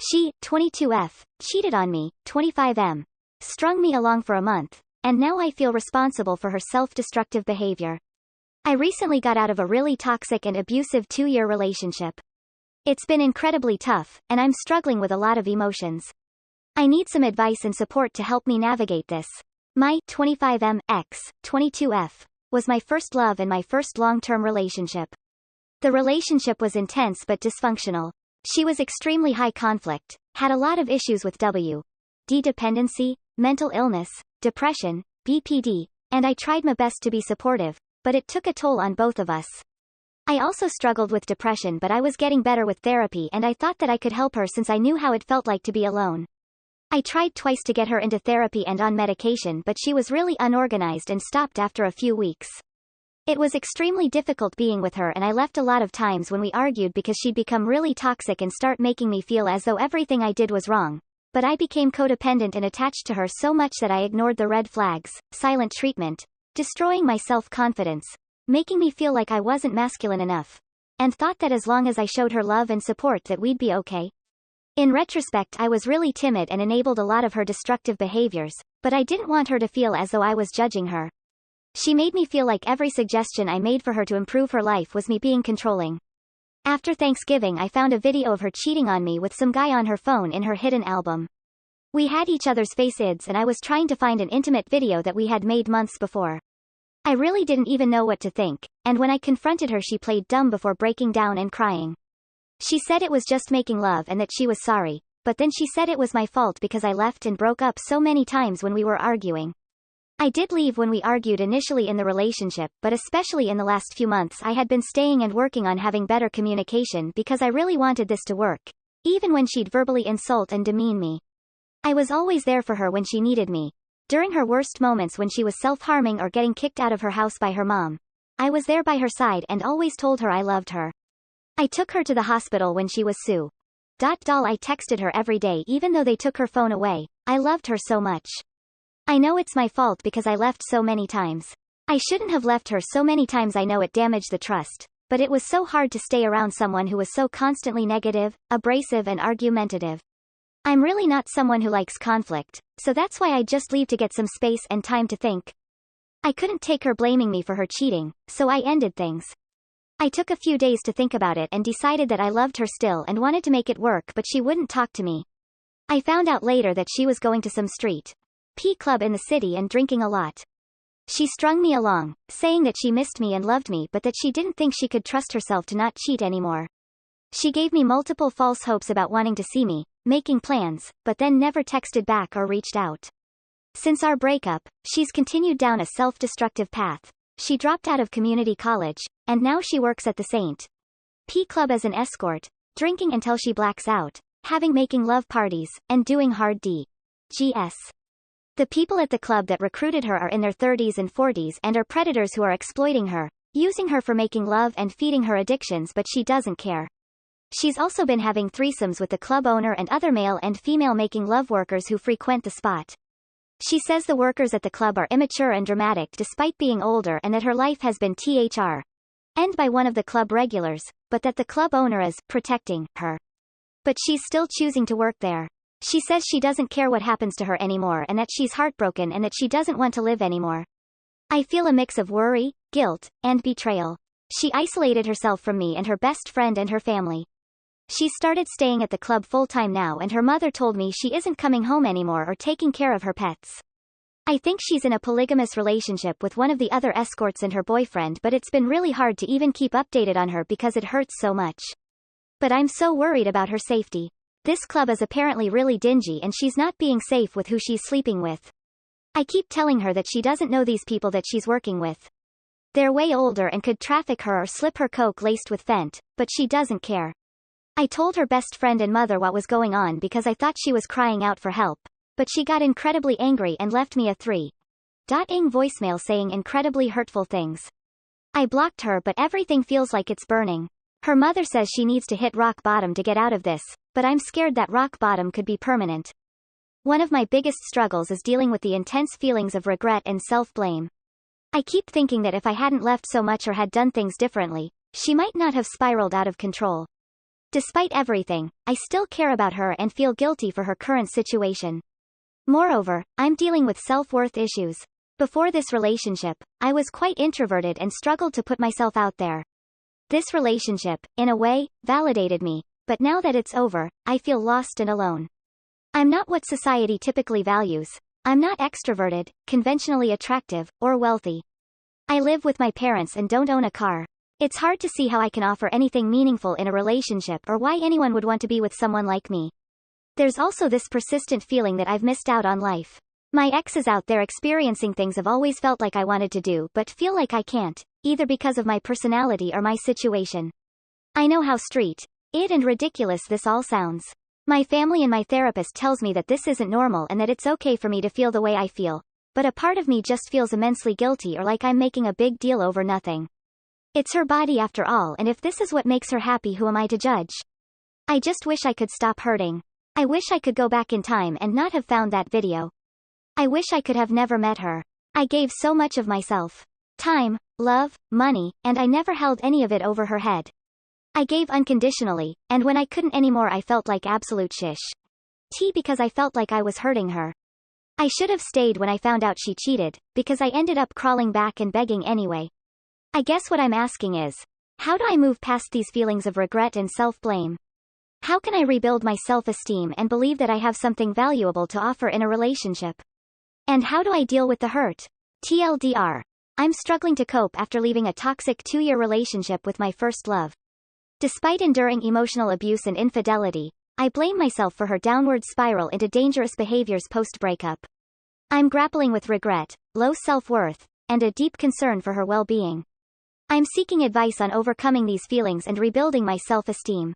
She, 22F, cheated on me, 25M. Strung me along for a month, and now I feel responsible for her self-destructive behavior. I recently got out of a really toxic and abusive 2-year relationship. It's been incredibly tough, and I'm struggling with a lot of emotions. I need some advice and support to help me navigate this. My 25M ex, 22F, was my first love and my first long-term relationship. The relationship was intense but dysfunctional. She was extremely high conflict, had a lot of issues with dependency, mental illness, depression, BPD, and I tried my best to be supportive, but it took a toll on both of us. I also struggled with depression, but I was getting better with therapy and I thought that I could help her since I knew how it felt like to be alone. I tried twice to get her into therapy and on medication, but she was really unorganized and stopped after a few weeks. It was extremely difficult being with her, and I left a lot of times when we argued because she'd become really toxic and start making me feel as though everything I did was wrong. But I became codependent and attached to her so much that I ignored the red flags, silent treatment, destroying my self-confidence, making me feel like I wasn't masculine enough, and thought that as long as I showed her love and support that we'd be okay. In retrospect, I was really timid and enabled a lot of her destructive behaviors, but I didn't want her to feel as though I was judging her. She made me feel like every suggestion I made for her to improve her life was me being controlling. After Thanksgiving, I found a video of her cheating on me with some guy on her phone in her hidden album. We had each other's face IDs and I was trying to find an intimate video that we had made months before. I really didn't even know what to think, and when I confronted her she played dumb before breaking down and crying. She said it was just making love and that she was sorry, but then she said it was my fault because I left and broke up so many times when we were arguing. I did leave when we argued initially in the relationship, but especially in the last few months I had been staying and working on having better communication because I really wanted this to work, even when she'd verbally insult and demean me. I was always there for her when she needed me. During her worst moments when she was self-harming or getting kicked out of her house by her mom, I was there by her side and always told her I loved her. I took her to the hospital when she was Sue. I texted her every day even though they took her phone away. I loved her so much. I know it's my fault because I left so many times. I shouldn't have left her so many times. I know it damaged the trust, but it was so hard to stay around someone who was so constantly negative, abrasive and argumentative. I'm really not someone who likes conflict, so that's why I just leave to get some space and time to think. I couldn't take her blaming me for her cheating, so I ended things. I took a few days to think about it and decided that I loved her still and wanted to make it work, but she wouldn't talk to me. I found out later that she was going to some street P club in the city and drinking a lot. She strung me along, saying that she missed me and loved me but that she didn't think she could trust herself to not cheat anymore. She gave me multiple false hopes about wanting to see me, making plans, but then never texted back or reached out. Since our breakup, she's continued down a self-destructive path. She dropped out of community college, and now she works at the St. P club as an escort, drinking until she blacks out, making love parties, and doing hard DGS. The people at the club that recruited her are in their 30s and 40s and are predators who are exploiting her, using her for making love and feeding her addictions, but she doesn't care. She's also been having threesomes with the club owner and other male and female making love workers who frequent the spot. She says the workers at the club are immature and dramatic despite being older and that her life has been end by one of the club regulars, but that the club owner is protecting her. But she's still choosing to work there. She says she doesn't care what happens to her anymore and that she's heartbroken and that she doesn't want to live anymore. I feel a mix of worry, guilt, and betrayal. She isolated herself from me and her best friend and her family. She started staying at the club full-time now and her mother told me she isn't coming home anymore or taking care of her pets. I think she's in a polygamous relationship with one of the other escorts and her boyfriend, but it's been really hard to even keep updated on her because it hurts so much. But I'm so worried about her safety. This club is apparently really dingy and she's not being safe with who she's sleeping with. I keep telling her that she doesn't know these people that she's working with. They're way older and could traffic her or slip her coke laced with fent, but she doesn't care. I told her best friend and mother what was going on because I thought she was crying out for help, but she got incredibly angry and left me a 3.ing voicemail saying incredibly hurtful things. I blocked her, but everything feels like it's burning. Her mother says she needs to hit rock bottom to get out of this, but I'm scared that rock bottom could be permanent. One of my biggest struggles is dealing with the intense feelings of regret and self-blame. I keep thinking that if I hadn't left so much or had done things differently, she might not have spiraled out of control. Despite everything, I still care about her and feel guilty for her current situation. Moreover, I'm dealing with self-worth issues. Before this relationship, I was quite introverted and struggled to put myself out there. This relationship, in a way, validated me, but now that it's over, I feel lost and alone. I'm not what society typically values. I'm not extroverted, conventionally attractive, or wealthy. I live with my parents and don't own a car. It's hard to see how I can offer anything meaningful in a relationship or why anyone would want to be with someone like me. There's also this persistent feeling that I've missed out on life. My exes out there experiencing things I've always felt like I wanted to do but feel like I can't, either because of my personality or my situation. I know how street and ridiculous this all sounds. My family and my therapist tells me that this isn't normal and that it's okay for me to feel the way I feel, but a part of me just feels immensely guilty or like I'm making a big deal over nothing. It's her body after all, and if this is what makes her happy, who am I to judge? I just wish I could stop hurting. I wish I could go back in time and not have found that video. I wish I could have never met her. I gave so much of myself. Time, love, money, and I never held any of it over her head. I gave unconditionally, and when I couldn't anymore I felt like absolute shish. Because I felt like I was hurting her. I should have stayed when I found out she cheated, because I ended up crawling back and begging anyway. I guess what I'm asking is, how do I move past these feelings of regret and self-blame? How can I rebuild my self-esteem and believe that I have something valuable to offer in a relationship? And how do I deal with the hurt? TLDR. I'm struggling to cope after leaving a toxic 2-year relationship with my first love. Despite enduring emotional abuse and infidelity, I blame myself for her downward spiral into dangerous behaviors post-breakup. I'm grappling with regret, low self-worth, and a deep concern for her well-being. I'm seeking advice on overcoming these feelings and rebuilding my self-esteem.